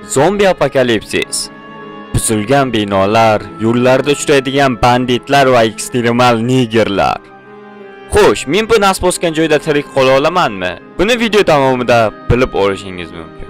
Zombi apokalipsis. Buzilgan binolar, yo'llarda uchraydigan banditlar va ekstremal nigerlar. Xo'sh, men bu nasib bosgan joyda tirik qola olamanmi? Buni video davomida bilib olishingiz mumkin.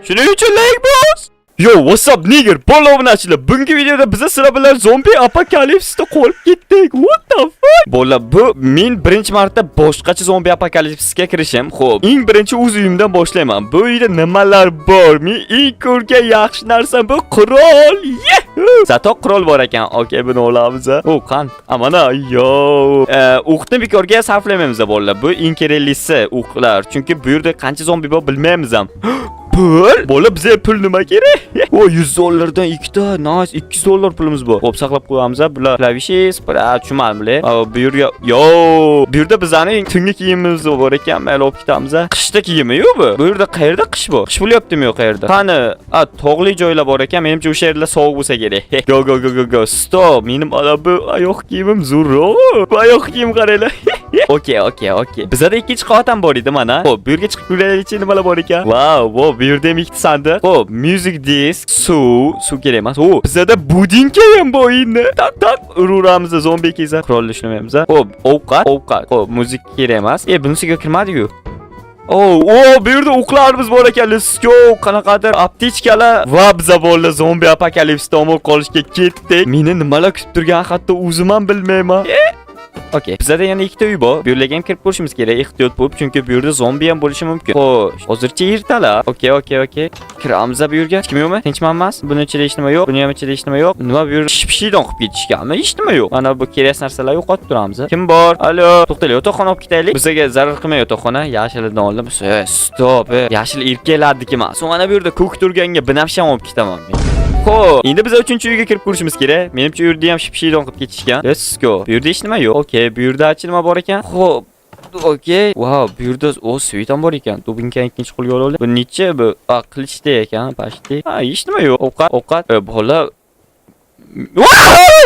Shuning uchun like bos. Yo, what's up nigger? Bola obunachilar. Bungi videoda biz sizlar bilan zombi apokalipsisda qolib ketdik. What the fuck? Bola, bu men birinchi marta boshqacha zombi apokalipsisga kirishim. Xo'p, eng birinchi o'z uyimdan boshlayman. Bu uyda nimalar bor? Men eng ko'rgan yaxshi narsa bu qurol. Zato qurol bor ekan. Okay, buni olamiz. O, qan. Amana, yo. O'qni bekorga sarflamaymiz bolalar. Bu eng keraklisi o'qlar. Chunki bu yerda qancha zombi bor bilmaymiz ham. Pul? Bola bizga pul nima kerak? O $100 dan ikkita, nice, $200 pulimiz bor. Xo'p, saqlab qo'yamiz. Bular klavish, tushunmadim. Bu yerga yo, bu yerda bizning tungi kiyimimiz bor ekan, mayli olib ketamiz. Qishda kiyimi-yu bu. Bu yerda qayerda qish bor? Qish bo'lyaptimi yo'q qayerda? Qani, tog'li joylar bor ekan, menimcha o'sha yerlar sovuq bo'lsa kerak. Go. Stop. Menim mana bu oyoq kiyimim zo'rroq. Bu oyoq kiyim qaranglar. Okay. Bizda ikkinchi qavat ham bor edi mana. Xo'p, bu yerga chiqib yuraylik, nimalar bor ekan? Wow, bu yerda ikkita sandiq. Xo'p, music disk, suv kerak emas. O, bizda budinka ham bor endi. Tak, uramiz zombi keza. Qurolni ishlamaymiz. Xo'p, ovqat. Xo'p, muzik kerak emas. Bunisiga kirmadi-ku. Bu yerda o'qlarimiz bor ekan. Let's go. Qanaqadir aptechkalar va biza bolalar zombi apokalipsda omon qolishga ketdik. Meni nimalar kutib turgan hatto o'zim ham bilmayman. Okay, bizda yana ikkita uy bor. Bu yerga ham kirib ko'rishimiz kerak, ehtiyot bo'lib, chunki bu yerda zombi ham bo'lishi mumkin. Xo'sh, hozircha ertalar. Okay. Kiramiz bu yerga. Hech kim yo'qmi? Tinchman emas? Buni ichida hech nima yo'q. Buni ham ichida hech nima yo'q. Nima bu yer shipshiydan qilib ketishganmi? Hech nima yo'q. Mana bu kerak narsalar yo'qotib turamiz. Kim bor? Alo, to'xtanglar, yotoqxona olib ketaylik. Bizga zarar qilmay yotoqxona. Yashilidan oldim. Stop. Yashil erkaklardiki emas. Mana bu yerda ko'k turganga binafshan olib ketaman men. Xo'p, endi biz 3-uyga kirib ko'rishimiz kerak. Menimcha u yerda ham shipshiydan qilib ketishgan. Let's go. Bu yerda hech nima yo'q. Okay, bu yerda nima bor ekan? Xo'p. Okay. Wow, bu yerda svit ham bor ekan. Dubinkani ikkinchi qo'lga oldim. Bu necha bu? Qilichda ekan, pashti. Hech nima yo'q. Ovqat. Bola. Wow!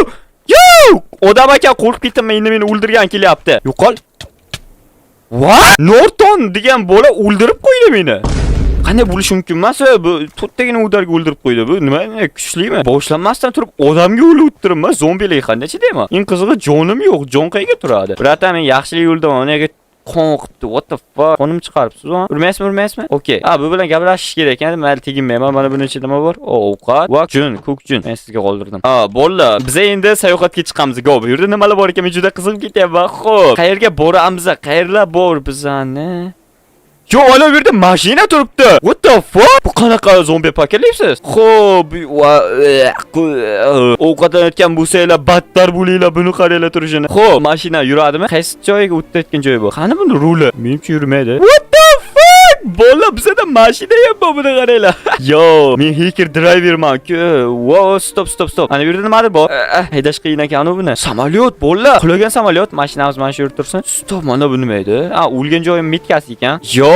Yo! Odam ekan, qo'rqib ketdim. Meni o'ldirgan kelyapti. Yo'qol. What? Norton degan bola o'ldirib qo'ydi meni. Qanday bo'lishi mumkin emas? Bu to'ttagina udarga o'ldirib qo'ydi. Bu nima kuchlimi? Boshlanmasdan turib odamga o'lib o'tiribman. Zombilar qanday chidayman? Eng qizig'i jonim yo'q. Jon qayerga turadi? Birata men yaxshilik yo'ldaman. Unaga qon qilibdi. What the fuck? Qonim chiqaribsiz. Urmaysizmi? Okay. Bu bilan gaplashish kerak ekan. Mayli teginmayman. Mana buni ichida nima bor? Ovqat. Va ko'k jun. Men sizga qoldirdim. Bolalar, biz endi sayohatga chiqamiz. Go. Bu yerda nimalar bor ekan? Men juda qiziqib ketyapman. Xo'p, qayerga boramiz? Qayerlar bor bizani? Yo, ola bu yerda mashina turibdi. What the fuck? Bu qanaqa zombi apokalipsis? Xo'p, ovqatdan o'tgan bo'lsanglar, battar bo'linglar, buni qaranglar turishini. Xo'p, mashina yuradimi? Qaysi joyga o'tayotgan joyi bu? Qani buni ruli? Menimcha yurmaydi. What the fuck? Bola, bizda mashina ham bor, buni qaranglar. Yo, men hacker driverman-ku. Wow, stop. Ana bu yerda nimadir bor? Haydash qiyin ekan buni. Samolyot, bola. Qulagan samolyot, mashinamiz mana shu yerda tursin. Stop, mana bu nima edi? O'lgan joyim metkasi ekan. Yo,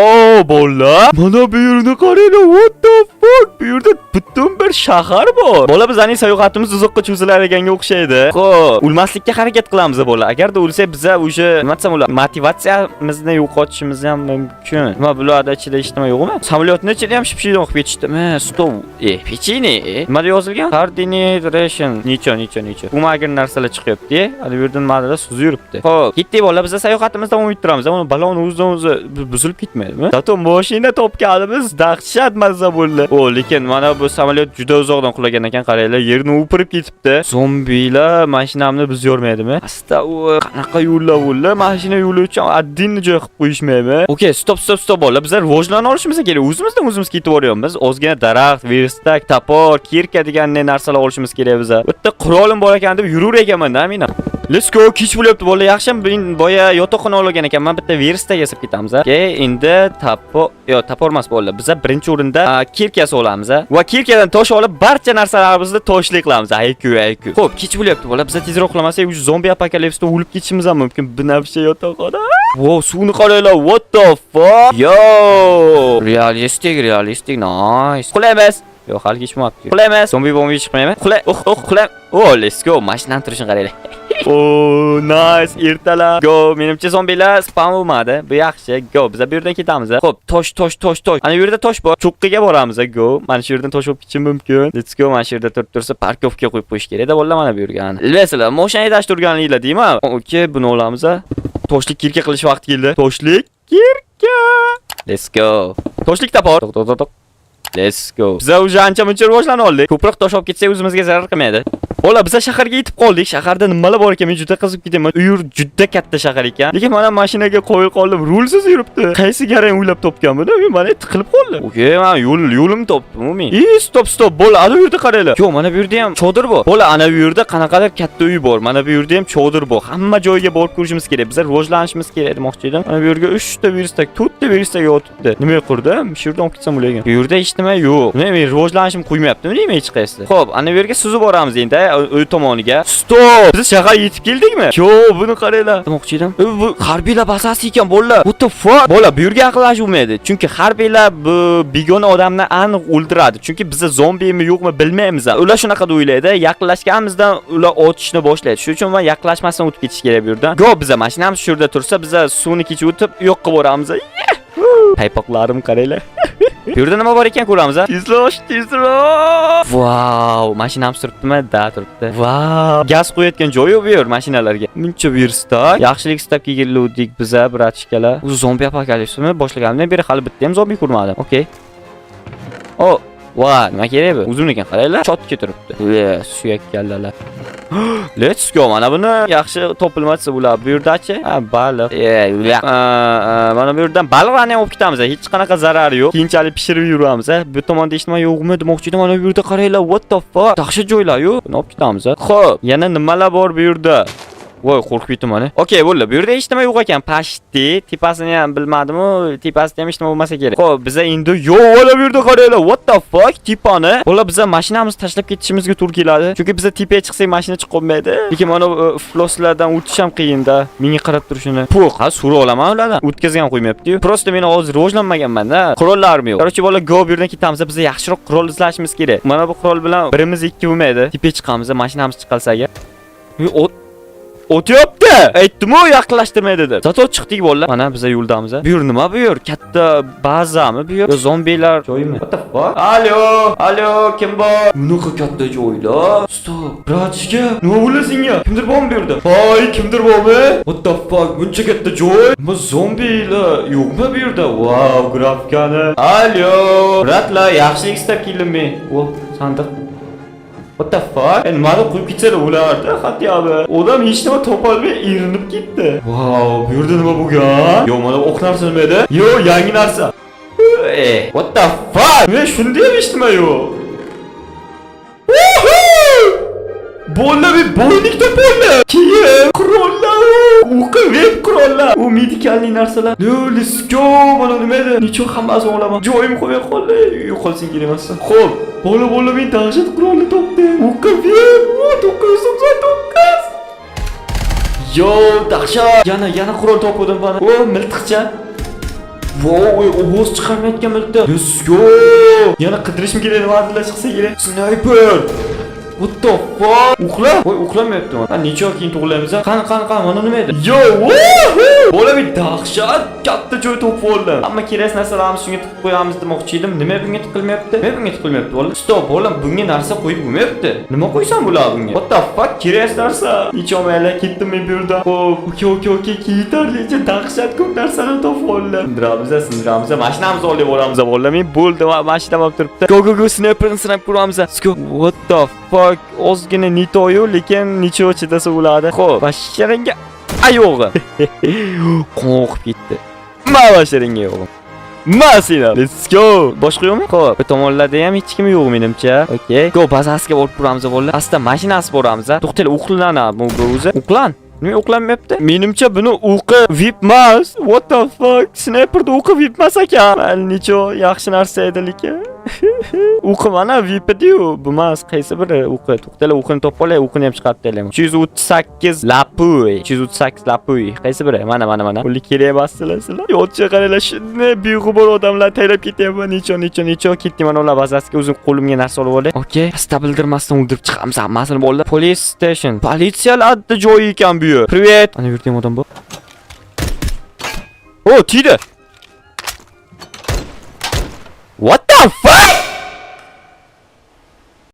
bola. Mana bu yerni qaranglar. What the fuck? Bu yerda butun bir shahar bor. Bola, bizning sayohatimiz uzoqqa cho'zilar ekanga o'xshaydi. Xo'p, o'lmaslikka harakat qilamiz bola. Agarda o'lsak, biza o'sha nima desam ular, motivatsiyamizni yo'qotishimiz ham mumkin. Nima bularda ichida hech nima yo'qmi? Samolyotni ichida ham shipshiydan qilib ketishdimi? Stop. Pechini. Nima yozilgan? Coordinate ration. Necha. Umagir narsalar chiqyapti. Hali bu yerda nimalar suzib yuribdi. Xo'p, ketdik bola, biz sayohatimizda davom ettiramiz. Uni balon o'zidan-o'zi buzilib ketmaydimi? Zato mashina topganimiz dahshat mazza bo'ldi. Lekin mana bu samolyot juda uzoqdan qulagan ekan, qaranglar, yerni o'pirib ketibdi. Zombilar mashinamni buzib yormaydimi? Asta u qanaqa yo'llar bo'ldi? Mashina yo'li uchun addinni joy qilib qo'yishmaymi? Okay, stop bola. Bizlar rivojlana olishimiz kerak. O'zimiz ketib boryapmiz. Ozgina daraxt, verstak, topor, kirka degan narsalar olishimiz kerak biza. Bitta qurolim bor ekan deb yurur ekanman-da, men. Let's go. Kech bo'lyapti bola. Yaxshi, men boya yotoqxona olgan ekanman. Bitta verstak yasab ketamiz. Okay, endi topor emas bola. Biz birinchi o'rinda kirkasi olamiz. Va kirkadan tosh olib, barcha narsalarimizni toshli qilamiz. Ayku. Xo'p, kech bo'lyapti bola. Biz tezroq qilmasak, u zombi apokalipsda o'lib ketishimiz ham mumkin. Binafsha yotoqxona. Wow, suvni qaranglar. What the fuck? Yo! Realistik. Nice. Qulaymiz. Yo'q, hali kechmayapti. Qulaymiz. Zombi chiqmaymi? Qulay. Let's go. Mashinani turishini qaranglar. Oh, nice. Ertalar. Go. Menimcha zombilar spam bo'lmadi. Bu yaxshi. Go. Biz bu yerdan ketamiz. Xo'p, tosh. Ana bu yerda tosh bor. Cho'qqiga boramiz. Go. Mana shu yerdan tosh olib ketishim mumkin. Let's go. Mana shu yerda tursa parkovka qo'yib qo'yish kerak-da, bolalar mana bu yerga. Bilasizlar, mashina haydashib turganinglar deymi? Okay, buni olamiz. Toshlik kirka qilish vaqti keldi. Toshlik kirka. Let's go. Toshlik tapor. To'q. Let's go. Biz уже ancha-muncha rivojlana oldik. Ko'proq tosh olib ketsak o'zimizga zarar qilmaydi. Ola, biz shaharga yetib qoldik. Shaharda nimalar bor ekan, men juda qiziqib ketaman. U yer juda katta shahar ekan. Lekin mana mashinaga qo'yib qoldim. Rulsiz yuribdi. Qaysi garang o'ylab topganman-da? Men mana tiqilib qoldim. Okay, men yo'lim topdim, men. Stop. Bola, ana bu yerda qaranglar. Yo'q, mana bu yerda ham chodir bor. Bola, ana bu yerda qanaqadir katta uy bor. Mana bu yerda ham chodir bor. Hamma joyga borib ko'rishimiz kerak. Biz rivojlanishimiz kerak demoqchi edim. Mana bu yerga 3 ta virustak, 4 ta virustak yotibdi. Nima qildim? Shu yerdan olib ketsam bo'lagan. Bu yerda hech nima yo'q. Men rivojlanishim qo'ymayaptimi, deymi hech qaysi. Xo'p, ana bu yerga suzib boramiz endi. Uy tomoniga. Stop! Biz shahar yetib keldikmi? Yo'q, buni qaranglar. Demoqchi edim. Bu harbiylar bazasi ekan, bolalar. What the fuck? Bola, bu yerga aqllanishib bo'lmaydi. Chunki harbiylar bu begona odamni aniq o'ldiradi. Chunki biz zombimi yo'qmi bilmaymiz. Ular shunaqa o'ylaydi. Yaqinlashganimizdan ular otishni boshlaydi. Shuning uchun men yaqinlashmasdan o'tib ketish kerak bu yerdan. Go, biz mashinamiz shu yerda tursa, biz suvni kechib o'tib u yoqqa boramiz. Paypoqlarim qaranglar. Bu yerda nima bor ekan ko'ramiz. Tezroq. Wow, mashinamiz turibdimi? Da, turibdi. Wow, gaz qo'yayotgan joyi yo'q bu yer mashinalarga. Muncha virstak. Yaxshilik stabga keldik biz, bratishkalar. U zombi apokalipsini boshlaganimdan beri hali bitta ham zombi ko'rmadim. Okay. Oh, voy, nima kerak bu? Uzunlikan qaranglar, chotga turibdi. Suyak kallalar. Let's go. Mana buni yaxshi topilmasa bo'lar. Bu yerdachi? Ha, baliq. Mana bu yerdan baliqlarni olib ketamiz. Hech qanaqa zarari yo'q. Keyinchalik pishirib yuramiz. Bu tomonda hech nima yo'qmi demoqchi edim. Mana bu yerda qaranglar. What the fuck? Yaxshi joylar-yu. Buni olib ketamiz. Xo'p, yana nimalar bor bu yerda? Voy, qo'rqib ketdim mana. Okay, bo'ldi. Bu yerda hech nima yo'q ekan. Pashti, tepasini ham bilmadim-u, tepasida ham hech nima bo'lmasa kerak. Xo'p, biz endi yo'q, mana bu yerda qaranglar. What the fuck? Tepani. Bola, biz mashinamizni tashlab ketishimizga to'g'ri keladi. Chunki biz tepaga chiqsak mashina chiqib qolmaydi. Lekin mana floslardan o'tish ham qiyin-da. Menga qarab turishini. Po'q, so'ra olaman ulardan. O'tkazgan qo'ymayapti-yu. Prosta men hozir rivojlanmaganman-da. Qurollarim yo'q. Korоче, bola, go bu yerdan ketamiz. Biz yaxshiroq qurol izlashimiz kerak. Mana bu qurol bilan birimiz ikki bo'lmaydi. Tepaga chiqamiz, mashinamiz chiqalsaga. O'tyapti. Aytdim-ku, yaqinlashtirmaydi deb. Zato chiqdik bolalar. Mana biz yo'ldamiz. Bu yer nima bu yer? Katta bazami bu yer? Yo, zombilar joyimi? What the fuck? Alo, kim bor? Bunaqa katta joylar. Stop. Bratishka, nima bo'ldi senga? Kimdir bormi bu yerda? Voy, kimdir bormi? What the fuck? Buncha katta joy? Nima zombilar yo'qmi bu yerda? Wow, grafikani. Alo, bratlar, yaxshilik istab keldim men. O, sandiq. What the fuck? Nimani qo'yib ketsalar ularda xatyabi. Odam hech nima topolmay erinib ketdi. Wow, bu yerda nima bo'lgan? Yo, mana o'q narsa nima edi? Yo, yangi narsa. What the fuck? Men shunda ham hech nima yo'q. Bolalar bir boylik topoldi. Keyin qurollar, o'qi web qurollar, u medikalli narsalar. Yo, let's go. Mana nima edi? Necha hammasini olaman. Joyim qo'yib qoldi. Yo'qolsin kerak emas. Xo'p, bola men dahshat qurolni topdim. O'qi web 999. Yo, dahshat. Yana qurol topdim bana. O, miltiqcha. Voy, ovoz chiqarmayotgan miltiq. Let's go. Yana qidirishim kerak, nimalar chiqsa kerak. Sniper. What the fuck? Uxla? Voy, uxlamayapti mana. Necha oy keyin tug'ilamiz? Qani, mana nima edi? Yo, bola bir dahshat katta joy topib oldim. Hamma kerak narsalarimizni shunga tiqib qo'yamiz demoqchi edim. Nima bunga tiqilmayapti? Nima bunga tiqilmayapti bola? Stop, bola, bunga narsa qo'yib bo'lmayapti. Nima qo'ysam bo'ladi bunga? What the fuck? Kerak narsa. Necha mayli ketdim men bu yerdan. Xo'p, okay, yetarlicha dahshat ko'p narsalar topib oldim. Sindiramiz. Mashinamizni olib boramiz bola. Men bo'ldi, mashinam olib turibdi. Go, sniperni sinab ko'ramiz. What the fuck? Ozgina nitoyu, lekin necha chidasa bo'ladi. Xo'p, mashinanga ayog'i. Qo'rqib ketdi. Mashinanga yo'q. Masina. Let's go. Boshqa yo'qmi? Xo'p, bu tomonlarda ham hech kim yo'q menimcha. Okay. Go, bazasiga borib turamiz bolalar. Asta mashinasi boramiz. To'xtaylik, uxlanadi bu o'zi. Uxlan. Nima uxlanmayapti? Menimcha buni o'qi VIP emas. What the fuck? Sniperda o'qi VIP emas ekan. Necha yaxshi narsa edi lekin. O'qi mana VPD-yu, bu emas, qaysi biri o'qi? To'xtala, o'qini topib olay, o'qini ham chiqarib taylayman. 238 lapuy, 238 lapuy. Qaysi biri? Mana. Pulli kerak emaslar sizlar. Yo'lchi qaranglar, shunday beg'ubor odamlar taylab ketyapman. Necha ketdim mana ular bazasiga o'zim qo'limga narsa olib olay. Okey, asta bildirmasdan o'ldirib chiqamiz hammasini bolalar. Police station. Politsiyalar joyi ekan bu yer. Привет. Ana yurtdagi odam bu. Oh, tiydi. What the fuck?